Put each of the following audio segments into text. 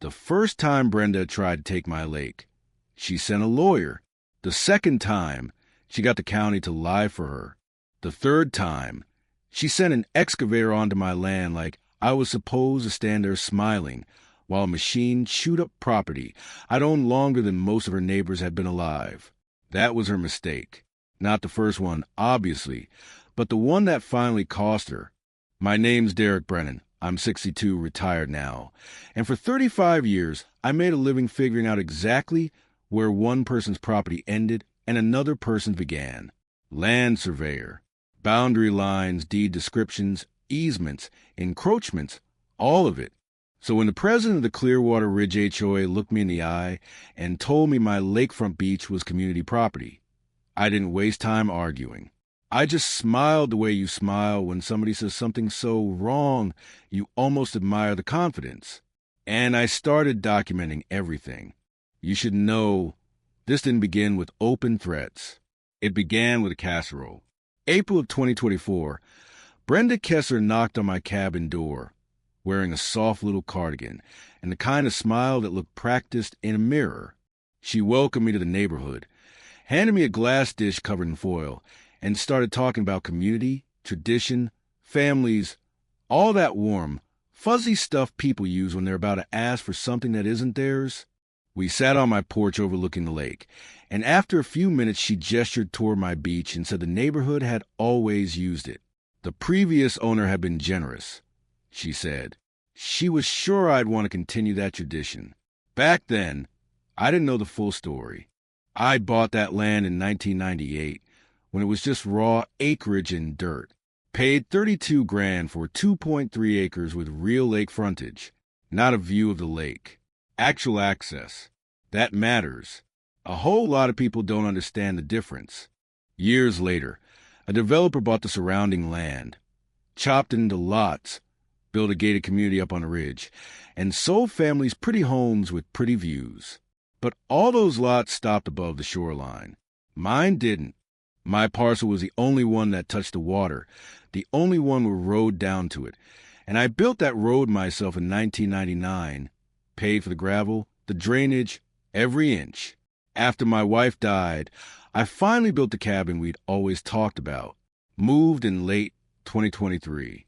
The first time Brenda tried to take my lake, she sent a lawyer. The second time, she got the county to lie for her. The third time, she sent an excavator onto my land like I was supposed to stand there smiling while a machine chewed up property I'd owned longer than most of her neighbors had been alive. That was her mistake. Not the first one, obviously, but the one that finally cost her. My name's Derek Brennan. I'm 62, retired now. And for 35 years, I made a living figuring out exactly where one person's property ended and another person's began. Land surveyor. Boundary lines, deed descriptions, easements, encroachments, all of it. So when the president of the Clearwater Ridge HOA looked me in the eye and told me my lakefront beach was community property, I didn't waste time arguing. I just smiled the way you smile when somebody says something so wrong you almost admire the confidence. And I started documenting everything. You should know this didn't begin with open threats. It began with a casserole. April of 2024, Brenda Kessler knocked on my cabin door, wearing a soft little cardigan and the kind of smile that looked practiced in a mirror. She welcomed me to the neighborhood, handed me a glass dish covered in foil, and started talking about community, tradition, families, all that warm, fuzzy stuff people use when they're about to ask for something that isn't theirs. We sat on my porch overlooking the lake, and after a few minutes she gestured toward my beach and said the neighborhood had always used it. The previous owner had been generous, she said. She was sure I'd want to continue that tradition. Back then, I didn't know the full story. I bought that land in 1998 when it was just raw acreage and dirt. Paid $32,000 for 2.3 acres with real lake frontage, not a view of the lake. Actual access. That matters. A whole lot of people don't understand the difference. Years later, a developer bought the surrounding land, chopped it into lots, built a gated community up on a ridge, and sold families pretty homes with pretty views. But all those lots stopped above the shoreline. Mine didn't. My parcel was the only one that touched the water, the only one with a road down to it. And I built that road myself in 1999, paid for the gravel, the drainage, every inch. After my wife died, I finally built the cabin we'd always talked about. Moved in late 2023.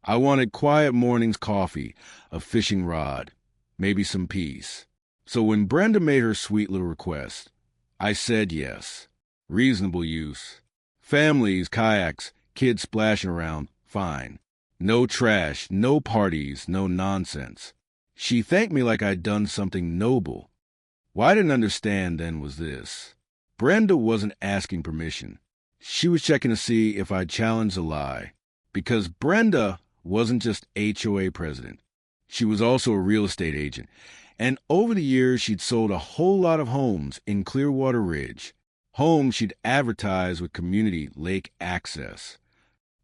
I wanted quiet mornings, coffee, a fishing rod, maybe some peace. So when Brenda made her sweet little request, I said yes. Reasonable use. Families, kayaks, kids splashing around, fine. No trash, no parties, no nonsense. She thanked me like I'd done something noble. What I didn't understand then was this. Brenda wasn't asking permission. She was checking to see if I'd challenged a lie. Because Brenda wasn't just HOA president. She was also a real estate agent. And over the years, she'd sold a whole lot of homes in Clearwater Ridge. Homes she'd advertised with community lake access.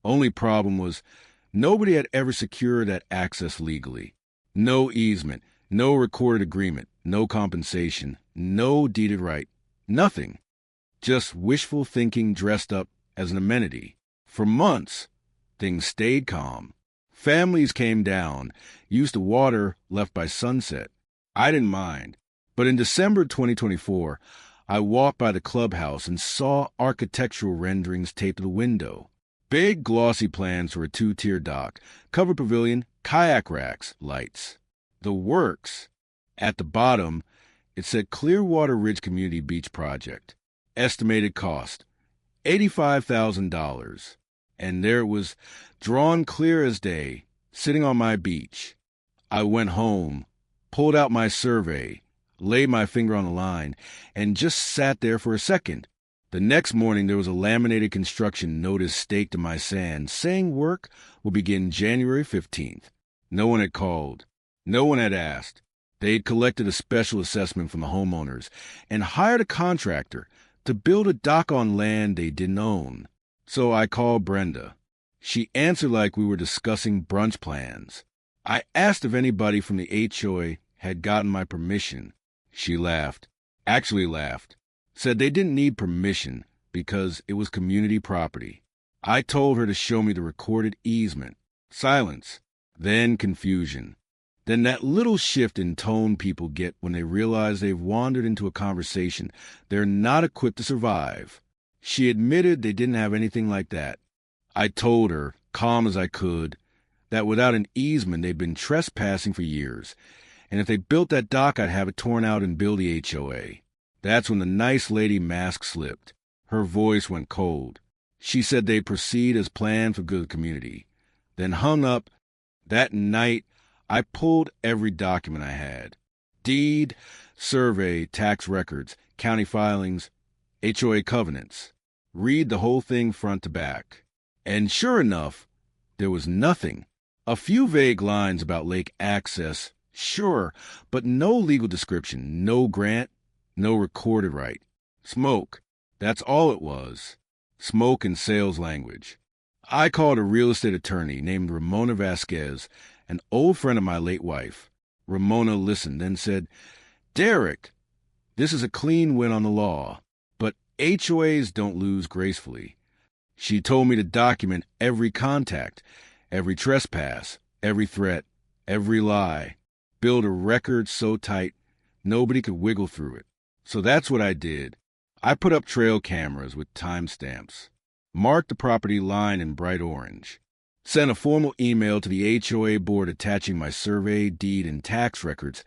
Only problem was nobody had ever secured that access legally. No easement, no recorded agreement, no compensation, no deeded right, nothing. Just wishful thinking dressed up as an amenity. For months, things stayed calm. Families came down, used the water left by sunset. I didn't mind. But in December 2024, I walked by the clubhouse and saw architectural renderings taped to the window. Big glossy plans for a 2-tier dock, covered pavilion, kayak racks, lights. The works. At the bottom, it said Clearwater Ridge Community Beach Project. Estimated cost, $85,000. And there it was, drawn clear as day, sitting on my beach. I went home, pulled out my survey, laid my finger on the line, and just sat there for a second. The next morning, there was a laminated construction notice staked in my sand saying work will begin January 15th. No one had called. No one had asked. They'd collected a special assessment from the homeowners and hired a contractor to build a dock on land they didn't own. So I called Brenda. She answered like we were discussing brunch plans. I asked if anybody from the HOA had gotten my permission. She laughed. Actually laughed. Said they didn't need permission because it was community property. I told her to show me the recorded easement. Silence. Then confusion. Then that little shift in tone people get when they realize they've wandered into a conversation they're not equipped to survive. She admitted they didn't have anything like that. I told her, calm as I could, that without an easement they'd been trespassing for years, and if they built that dock I'd have it torn out and build the HOA. That's when the nice lady mask slipped. Her voice went cold. She said they'd proceed as planned for good community, then hung up. That night, I pulled every document I had. Deed, survey, tax records, county filings, HOA covenants. Read the whole thing front to back. And sure enough, there was nothing. A few vague lines about lake access, sure, but no legal description, no grant, no recorded right. Smoke. That's all it was. Smoke and sales language. I called a real estate attorney named Ramona Vasquez, an old friend of my late wife. Ramona listened and said, "Derek, this is a clean win on the law, but HOAs don't lose gracefully." She told me to document every contact, every trespass, every threat, every lie, build a record so tight nobody could wiggle through it. So that's what I did. I put up trail cameras with timestamps, marked the property line in bright orange, sent a formal email to the HOA board attaching my survey, deed, and tax records,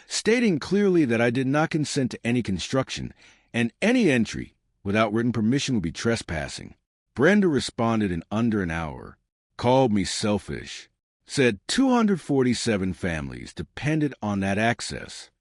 stating clearly that I did not consent to any construction, and any entry without written permission would be trespassing. Brenda responded in under an hour, called me selfish, said 247 families depended on that access,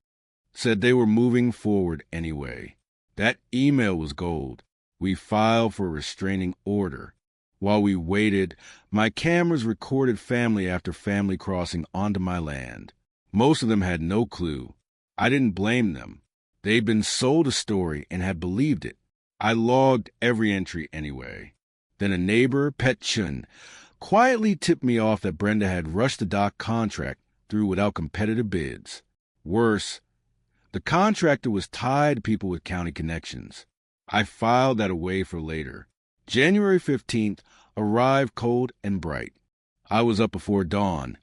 said they were moving forward anyway. That email was gold. We filed for a restraining order. While we waited, my cameras recorded family after family crossing onto my land. Most of them had no clue. I didn't blame them. They'd been sold a story and had believed it. I logged every entry anyway. Then a neighbor, Pet Chun, quietly tipped me off that Brenda had rushed the dock contract through without competitive bids. Worse, the contractor was tied to people with county connections. I filed that away for later. January 15th arrived cold and bright. I was up before dawn.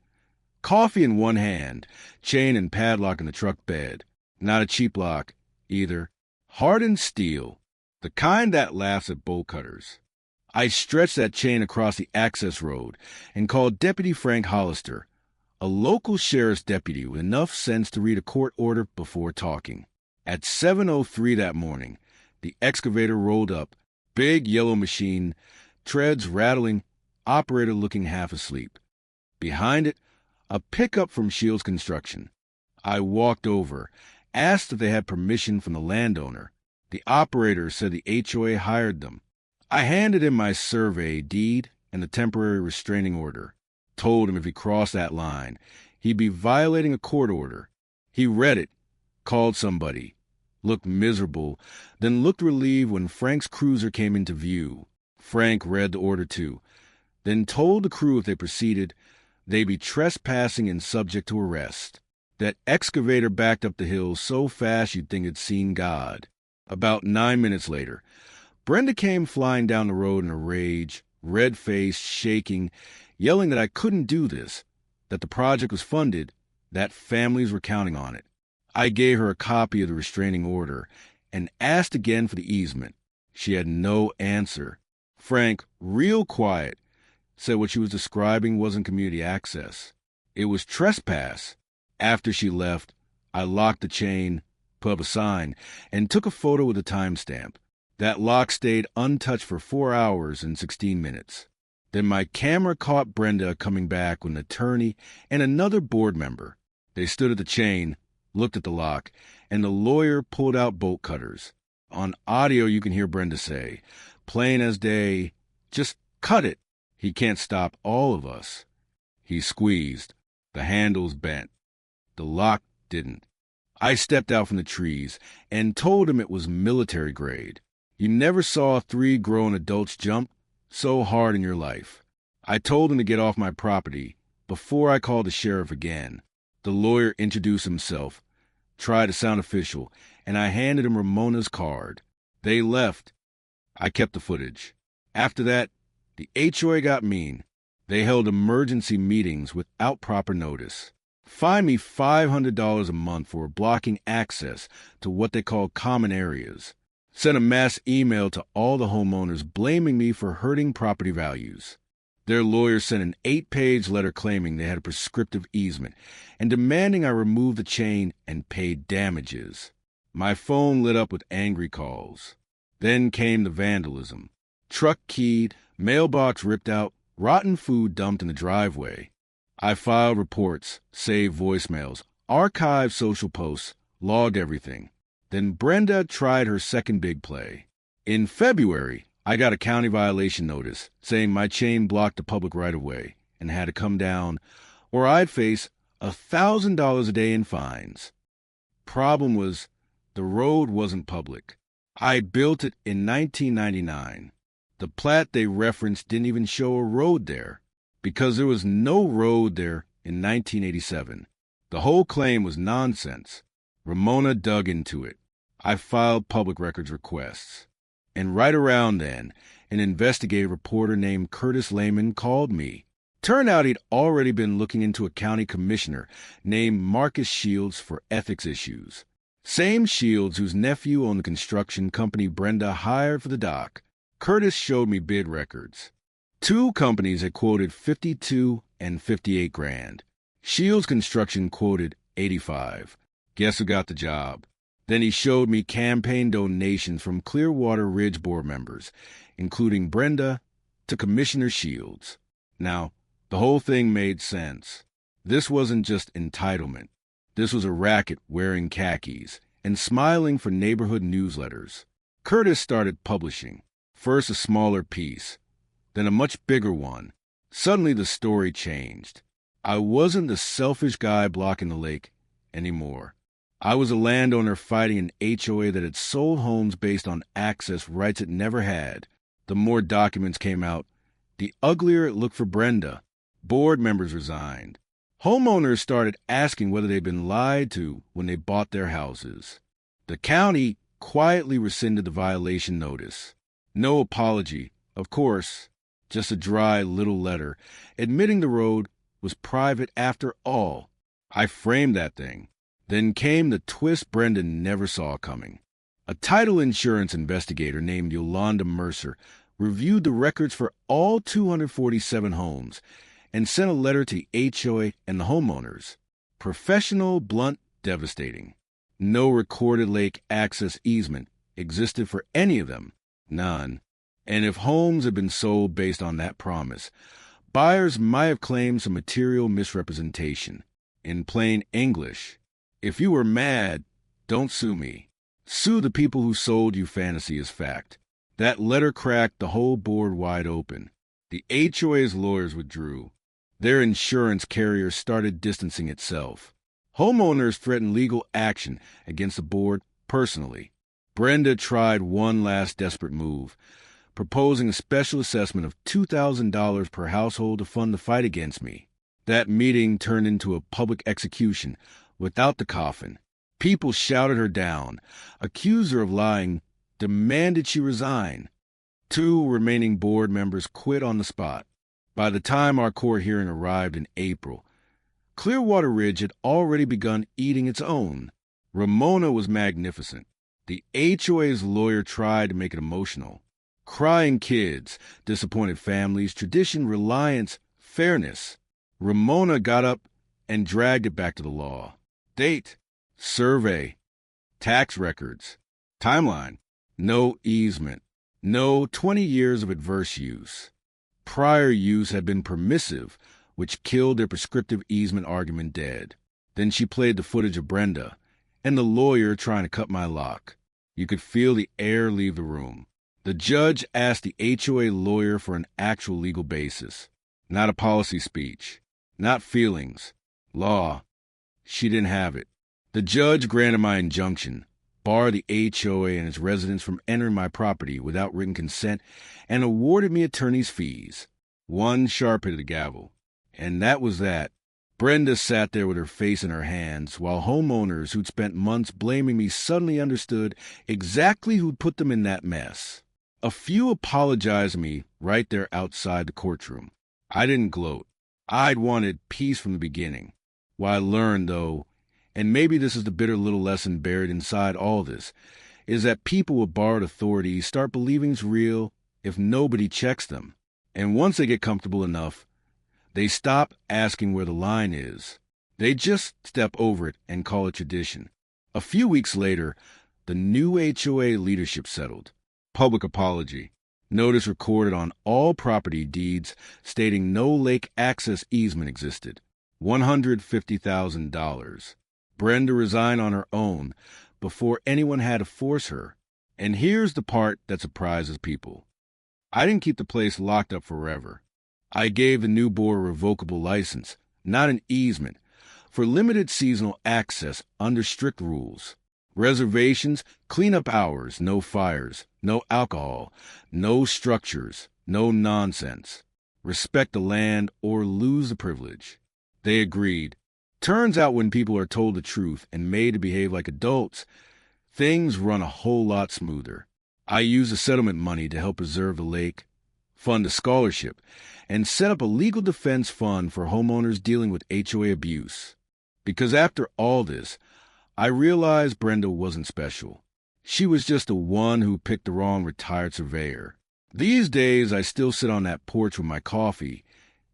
Coffee in one hand, chain and padlock in the truck bed. Not a cheap lock, either. Hardened steel, the kind that laughs at bolt cutters. I stretched that chain across the access road and called Deputy Frank Hollister, a local sheriff's deputy with enough sense to read a court order before talking. At 7:03 that morning, the excavator rolled up, big yellow machine, treads rattling, operator looking half asleep. Behind it, a pickup from Shields Construction. I walked over, asked if they had permission from the landowner. The operator said the HOA hired them. I handed him my survey, deed, and the temporary restraining order. Told him if he crossed that line, he'd be violating a court order. He read it, called somebody, looked miserable, then looked relieved when Frank's cruiser came into view. Frank read the order too, then told the crew if they proceeded, they'd be trespassing and subject to arrest. That excavator backed up the hill so fast you'd think it'd seen God. About 9 minutes later, Brenda came flying down the road in a rage, red-faced, shaking, yelling that I couldn't do this, that the project was funded, that families were counting on it. I gave her a copy of the restraining order and asked again for the easement. She had no answer. Frank, real quiet, said what she was describing wasn't community access. It was trespass. After she left, I locked the chain, put up a sign, and took a photo with a timestamp. That lock stayed untouched for 4 hours and 16 minutes. Then my camera caught Brenda coming back with an attorney and another board member. They stood at the chain, looked at the lock, and the lawyer pulled out bolt cutters. On audio you can hear Brenda say, plain as day, "Just cut it. He can't stop all of us." He squeezed. The handles bent. The lock didn't. I stepped out from the trees and told him it was military grade. You never saw 3 grown adults jump so hard in your life. I told him to get off my property before I called the sheriff again. The lawyer introduced himself, tried to sound official, and I handed him Ramona's card. They left. I kept the footage. After that, the HOA got mean. They held emergency meetings without proper notice. Fine me $500 a month for blocking access to what they call common areas. Sent a mass email to all the homeowners blaming me for hurting property values. Their lawyer sent an 8-page letter claiming they had a prescriptive easement and demanding I remove the chain and pay damages. My phone lit up with angry calls. Then came the vandalism. Truck keyed, mailbox ripped out, rotten food dumped in the driveway. I filed reports, saved voicemails, archived social posts, logged everything. Then Brenda tried her second big play. In February, I got a county violation notice saying my chain blocked the public right-of-way and had to come down, or I'd face $1,000 a day in fines. Problem was, the road wasn't public. I built it in 1999. The plat they referenced didn't even show a road there, because there was no road there in 1987. The whole claim was nonsense. Ramona dug into it. I filed public records requests. And right around then, an investigative reporter named Curtis Lehman called me. Turned out he'd already been looking into a county commissioner named Marcus Shields for ethics issues. Same Shields whose nephew owned the construction company Brenda hired for the dock. Curtis showed me bid records. 2 companies had quoted $52 and $58,000. Shields Construction quoted $85. Guess who got the job? Then he showed me campaign donations from Clearwater Ridge board members, including Brenda, to Commissioner Shields. Now, the whole thing made sense. This wasn't just entitlement. This was a racket wearing khakis and smiling for neighborhood newsletters. Curtis started publishing. First a smaller piece, then a much bigger one. Suddenly the story changed. I wasn't the selfish guy blocking the lake anymore. I was a landowner fighting an HOA that had sold homes based on access rights it never had. The more documents came out, the uglier it looked for Brenda. Board members resigned. Homeowners started asking whether they'd been lied to when they bought their houses. The county quietly rescinded the violation notice. No apology, of course, just a dry little letter admitting the road was private after all. I framed that thing. Then came the twist Brenda never saw coming. A title insurance investigator named Yolanda Mercer reviewed the records for all 247 homes and sent a letter to the HOA and the homeowners. Professional, blunt, devastating. No recorded lake access easement existed for any of them. None. And if homes had been sold based on that promise, buyers might have claimed some material misrepresentation. In plain English, if you were mad, don't sue me. Sue the people who sold you fantasy as fact. That letter cracked the whole board wide open. The HOA's lawyers withdrew. Their insurance carrier started distancing itself. Homeowners threatened legal action against the board personally. Brenda tried one last desperate move, proposing a special assessment of $2,000 per household to fund the fight against me. That meeting turned into a public execution without the coffin. People shouted her down, accused her of lying, demanded she resign. 2 remaining board members quit on the spot. By the time our court hearing arrived in April, Clearwater Ridge had already begun eating its own. Ramona was magnificent. The HOA's lawyer tried to make it emotional. Crying kids, disappointed families, tradition, reliance, fairness. Ramona got up and dragged it back to the law. Date, survey, tax records, timeline, no easement, no 20 years of adverse use. Prior use had been permissive, which killed their prescriptive easement argument dead. Then she played the footage of Brenda and the lawyer trying to cut my lock. You could feel the air leave the room. The judge asked the HOA lawyer for an actual legal basis, not a policy speech, not feelings, law. She didn't have it. The judge granted my injunction, barred the HOA and its residents from entering my property without written consent, and awarded me attorney's fees. One sharp hit of the gavel. And that was that. Brenda sat there with her face in her hands, while homeowners who'd spent months blaming me suddenly understood exactly who'd put them in that mess. A few apologized to me right there outside the courtroom. I didn't gloat. I'd wanted peace from the beginning. What I learned, though, and maybe this is the bitter little lesson buried inside all this, is that people with borrowed authority start believing it's real if nobody checks them. And once they get comfortable enough, they stop asking where the line is. They just step over it and call it tradition. A few weeks later, the new HOA leadership settled. Public apology. Notice recorded on all property deeds stating no lake access easement existed. $150,000. Brenda resigned on her own before anyone had to force her. And here's the part that surprises people. I didn't keep the place locked up forever. I gave the new board a revocable license, not an easement, for limited seasonal access under strict rules. Reservations, cleanup hours, no fires, no alcohol, no structures, no nonsense. Respect the land or lose the privilege. They agreed. Turns out when people are told the truth and made to behave like adults, things run a whole lot smoother. I used the settlement money to help preserve the lake, fund a scholarship, and set up a legal defense fund for homeowners dealing with HOA abuse. Because after all this, I realized Brenda wasn't special. She was just the one who picked the wrong retired surveyor. These days, I still sit on that porch with my coffee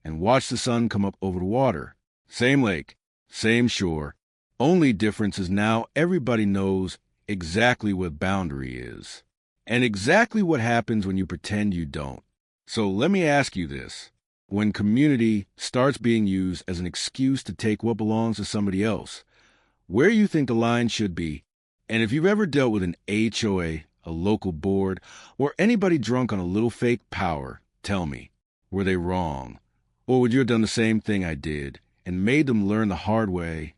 and watch the sun come up over the water. Same lake, same shore. Only difference is now everybody knows exactly what boundary is. And exactly what happens when you pretend you don't. So let me ask you this. When community starts being used as an excuse to take what belongs to somebody else, where you think the line should be, and if you've ever dealt with an HOA, a local board, or anybody drunk on a little fake power, tell me, were they wrong? Or would you have done the same thing I did and made them learn the hard way